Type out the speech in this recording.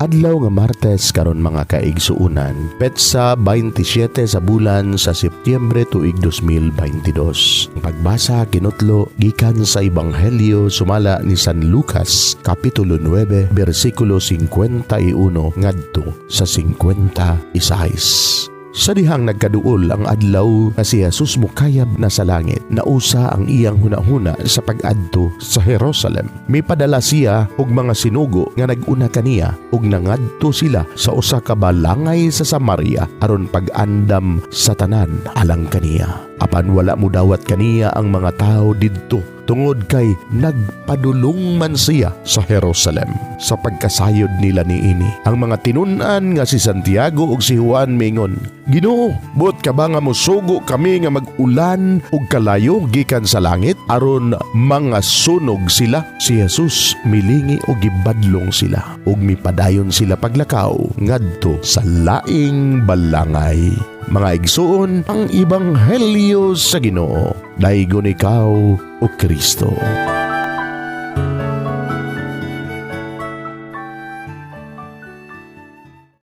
Adlaw nga Martes karon mga kaigsuunan, petsa 27 sa bulan sa Setyembre tuig 2022. Pagbasa kinutlo gikan sa Ebanghelyo sumala ni San Lucas kapitulo 9 bersikulo 51 ngadto sa 56. Sa dihang nagkaduol ang adlaw na si Jesus mukayab na sa langit, nausa ang iyang hunahuna sa pag-adto sa Jerusalem. Mipadala siya og mga sinugo nga nag-una kaniya ug nangadto sila sa usa ka balangay sa Samaria aron pag-andam sa tanan alang kaniya. Apan wala mo dawat kaniya ang mga tao didto tungod kay nagpadulong man siya sa Jerusalem. Sa pagkasayod nila niini, ang mga tinun-an nga si Santiago ug si Juan mingon, "Ginoo, buot ka ba nga mosugo kami nga mag-ulan ug kalayo gikan sa langit aron mga sunog sila?" Si Jesus milingi og gibadlong sila ug mipadayon sila paglakaw ngadto sa laing balangay. Mga igsuon, ang Ebanghelyo sa Ginoo. Daygon ikaw, o Kristo.